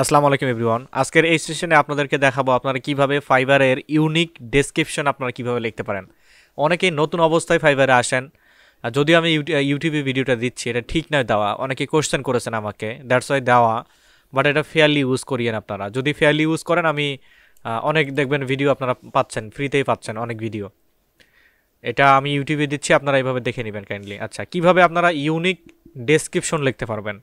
আসসালামু আলাইকুম এভরিওয়ান। আজকের এই সেশনে আপনাদেরকে দেখাবো আপনারা কিভাবে ফাইবারের ইউনিক ডেসক্রিপশন আপনারা কিভাবে লিখতে পারেন। অনেকেই নতুন অবস্থায় ফাইবারে আসেন, যদিও আমি ইউটিউবে ভিডিওটা দিচ্ছি এটা ঠিক নয় দেওয়া, অনেকে কোশ্চেন করেছেন আমাকে, দ্যাটস ওয়াই দেওয়া, বাট এটা ফেয়ারলি ইউজ করিয়েন। আপনারা যদি ফেয়ারলি ইউজ করেন আমি অনেক দেখবেন ভিডিও আপনারা পাচ্ছেন, ফ্রিতেই পাচ্ছেন অনেক ভিডিও। এটা আমি ইউটিউবে দিচ্ছি, আপনারা এইভাবে দেখে নেবেন কাইন্ডলি। আচ্ছা, কিভাবে আপনারা ইউনিক ডেসক্রিপশন লিখতে পারবেন।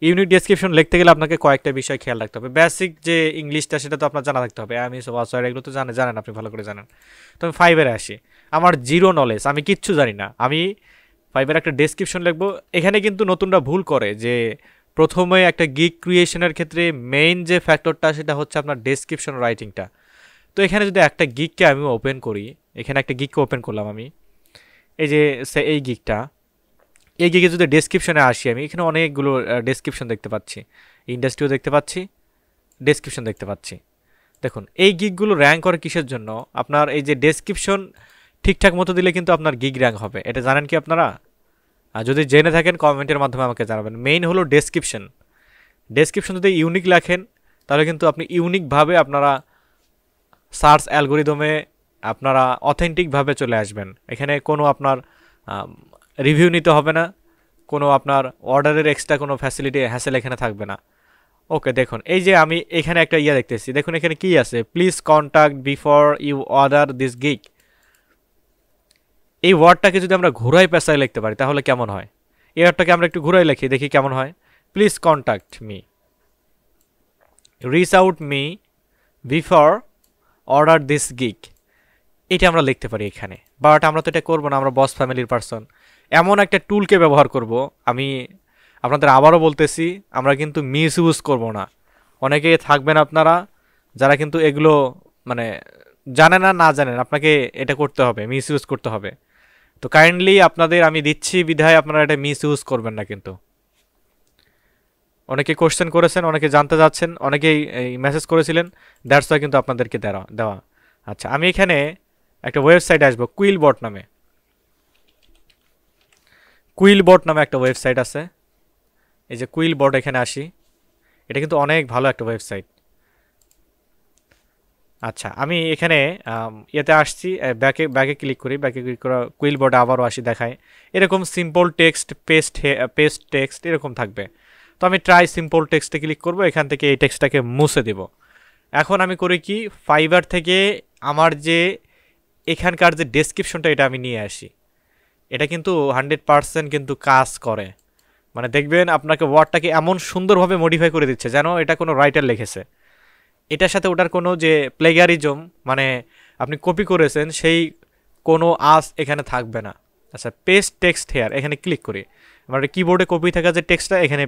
ইউনিক ডেসক্রিপশন লিখতে গেলে আপনাকে কয়েকটা বিষয় খেয়াল রাখতে হবে। বেসিক যে ইংলিশটা সেটা তো আপনার জানা থাকতে হবে, আমি ওয়াটসঅ্যাপ এগুলো তো জানেন, আপনি ভালো করে জানেন। তো আমি ফাইবারে আসি, আমার জিরো নলেজ, আমি কিচ্ছু জানি না, আমি ফাইবারে একটা ডেসক্রিপশন লিখবো। এখানে কিন্তু নতুনরা ভুল করে যে প্রথমে একটা গিগ ক্রিয়েশনের ক্ষেত্রে মেইন যে ফ্যাক্টরটা সেটা হচ্ছে আপনার ডেসক্রিপশন রাইটিংটা। তো এখানে যদি একটা গিগকে আমি ওপেন করি, এখানে একটা গিগকে ওপেন করলাম আমি, এই যে এই গিগটা, এই গিগে যদি ডেসক্রিপশনে আসি আমি এখানে অনেকগুলো ডেসক্রিপশন দেখতে পাচ্ছি, ইন্ডাস্ট্রিও দেখতে পাচ্ছি, ডেসক্রিপশন দেখতে পাচ্ছি। দেখুন এই গিগগুলো র্যাঙ্ক করে কিসের জন্য, আপনার এই যে ডেসক্রিপশন ঠিকঠাক মতো দিলে কিন্তু আপনার গিগ র্যাঙ্ক হবে। এটা জানেন কি আপনারা? যদি জেনে থাকেন কমেন্টের মাধ্যমে আমাকে জানাবেন। মেইন হলো ডেসক্রিপশন। ডেসক্রিপশন যদি ইউনিক লেখেন তাহলে কিন্তু আপনি ইউনিকভাবে আপনারা সার্চ অ্যালগোরিদমে আপনারা অথেন্টিকভাবে চলে আসবেন। এখানে কোনো আপনার রিভিউ নিতে হবে না, কোনো আপনার অর্ডারের এক্সট্রা কোনো ফ্যাসিলিটি হ্যাসেল এখানে থাকবে না। ওকে, দেখুন এই যে আমি এখানে একটা দেখতেছি, দেখুন এখানে কি আছে, please contact before you order this gig. এই ওয়ার্ডটাকে যদি আমরা ঘুরাই পেঁচাই লিখতে পারি তাহলে কেমন হয়? এই ওয়ার্ডটাকে আমরা একটু ঘুরাই লিখি, দেখি কেমন হয়। Please contact me, reach out me before order this gig, এটা আমরা লিখতে পারি এখানে। বাট আমরা তো এটা করবো না, আমরা বস ফ্যামিলির পার্সন। এমন একটা টুলকে ব্যবহার করব, আমি আপনাদের আবারও বলতেছি, আমরা কিন্তু মিস ইউজ করবো না। অনেকে থাকবেন আপনারা যারা কিন্তু এগুলো মানে জানে না জানেন, আপনাকে এটা করতে হবে, মিস ইউজ করতে হবে। তো কাইন্ডলি আপনাদের আমি দিচ্ছি বিধায় আপনারা এটা মিস ইউজ করবেন না কিন্তু। অনেকে কোশ্চেন করেছেন, অনেকে জানতে যাচ্ছেন, অনেকেই মেসেজ করেছিলেন, দ্যাটস ওয়াই কিন্তু আপনাদেরকে দেওয়া। আচ্ছা, আমি এখানে একটা ওয়েবসাইট আসবো, কুইলবট নামে একটা ওয়েবসাইট আছে। এই যে কুইলবট, এখানে আসি, এটা কিন্তু অনেক ভালো একটা ওয়েবসাইট। আচ্ছা, আমি এখানে ইয়েতে আসছি, ব্যাকে ক্লিক করি, ব্যাকে ক্লিক করা কুইলবটে আবারও আসি, দেখায় এরকম সিম্পল টেক্সট, পেস্ট টেক্সট এরকম থাকবে। তো আমি ট্রাই সিম্পল টেক্সটে ক্লিক করব, এখান থেকে এই টেক্সটটাকে মুছে দেব। এখন আমি করি কি, ফাইবার থেকে আমার যে এখানকার যে ডেসক্রিপশনটা এটা আমি নিয়ে আসি। এটা কিন্তু 100% কিন্তু কাজ করে, মানে দেখবেন আপনাকে ওয়ার্ডটাকে এমন সুন্দরভাবে মডিফাই করে দিচ্ছে যেন এটা কোনো রাইটার লিখেছে। এটার সাথে ওটার কোনো যে প্লেগারিজম, মানে আপনি কপি করেছেন সেই কোনো আস এখানে থাকবে না। আচ্ছা, পেস্ট টেক্সট হেয়ার, এখানে ক্লিক করি, আমার কিবোর্ডে কপি থাকা যে টেক্সটটা এখানে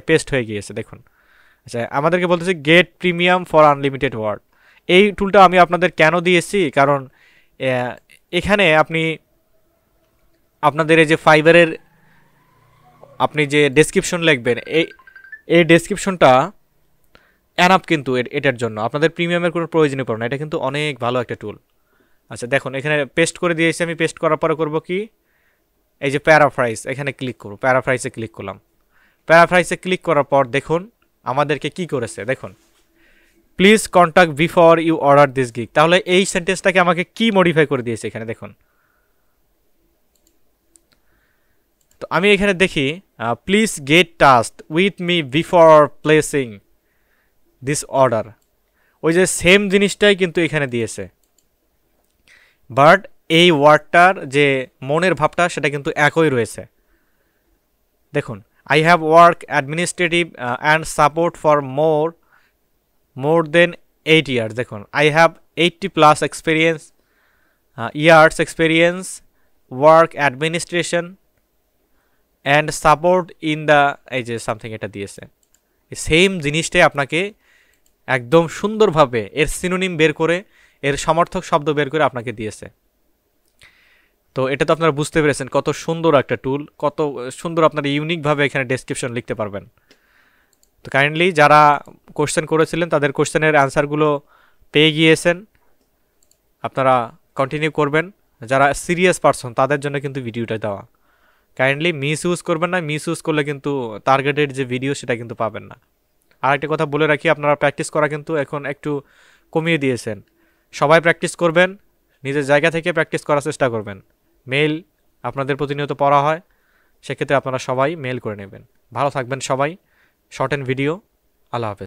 পেস্ট হয়ে গিয়েছে, দেখুন। আচ্ছা, আমাদেরকে বলতেছে get premium for unlimited word. এই টুলটা আমি আপনাদের কেন দিয়েছি, কারণ এখানে আপনি আপনাদের এই যে ফাইবারের আপনি যে ডেসক্রিপশন লিখবেন, এই ডেসক্রিপশনটা অ্যানাপ কিন্তু এটার জন্য আপনাদের প্রিমিয়ামের কোনো প্রয়োজনই পড়ে না। এটা কিন্তু অনেক ভালো একটা টুল। আচ্ছা, দেখুন এখানে পেস্ট করে দিয়েছি আমি। পেস্ট করার পরে করব কি, এই যে প্যারাফ্রাইজ, এখানে ক্লিক করব, প্যারাফ্রাইজে ক্লিক করলাম। প্যারাফ্রাইজে ক্লিক করার পর দেখুন আমাদেরকে কি করেছে, দেখুন please contact before you order this gig. তাহলে এই সেন্টেন্সটাকে আমাকে কি মডিফাই করে দিয়েছে এখানে দেখুন। তো আমি এখানে দেখি please get tasked with me before placing this order, ওই যে সেম জিনিসটাই কিন্তু এখানে দিয়েছে, বাট এই ওয়ার্ডটার যে মনের ভাবটা সেটা কিন্তু একই রয়েছে। দেখুন, I have work administrative and support for more than 8 years. দেখুন, I have 80+ experience, years experience, work administration and support in the, এই যে সামথিং এটা দিয়েছে। সেম জিনিসটাই আপনাকে একদম সুন্দরভাবে এর সিনোনিম বের করে, এর সমর্থক শব্দ বের করে আপনাকে দিয়েছে। তো এটা তো আপনারা বুঝতে পেরেছেন কত সুন্দর একটা টুল, কত সুন্দর আপনারা ইউনিকভাবে এখানে ডেসক্রিপশন লিখতে পারবেন। তো কাইন্ডলি যারা কোশ্চেন করেছিলেন তাদের কোশ্চেনের অ্যান্সারগুলো পেয়ে গিয়েছেন, আপনারা কন্টিনিউ করবেন। যারা সিরিয়াস পারসন তাদের জন্য কিন্তু ভিডিওটা দেওয়া, কাইন্ডলি মিস ইউজ করবেন না, মিস ইউজ করলে কিন্তু টার্গেটেড যে ভিডিও সেটা কিন্তু পাবেন না। আরেকটা কথা বলে রাখি, আপনারা প্র্যাকটিস করা কিন্তু এখন একটু কমিয়ে দিয়েছেন। সবাই প্র্যাকটিস করবেন, নিজের জায়গা থেকে প্র্যাকটিস করার চেষ্টা করবেন। মেইল আপনাদের প্রতিনিয়ত পড়া হয়, সেক্ষেত্রে আপনারা সবাই মেইল করে নেবেন। ভালো থাকবেন সবাই। Short and video. আল্লাহ হাফেজ।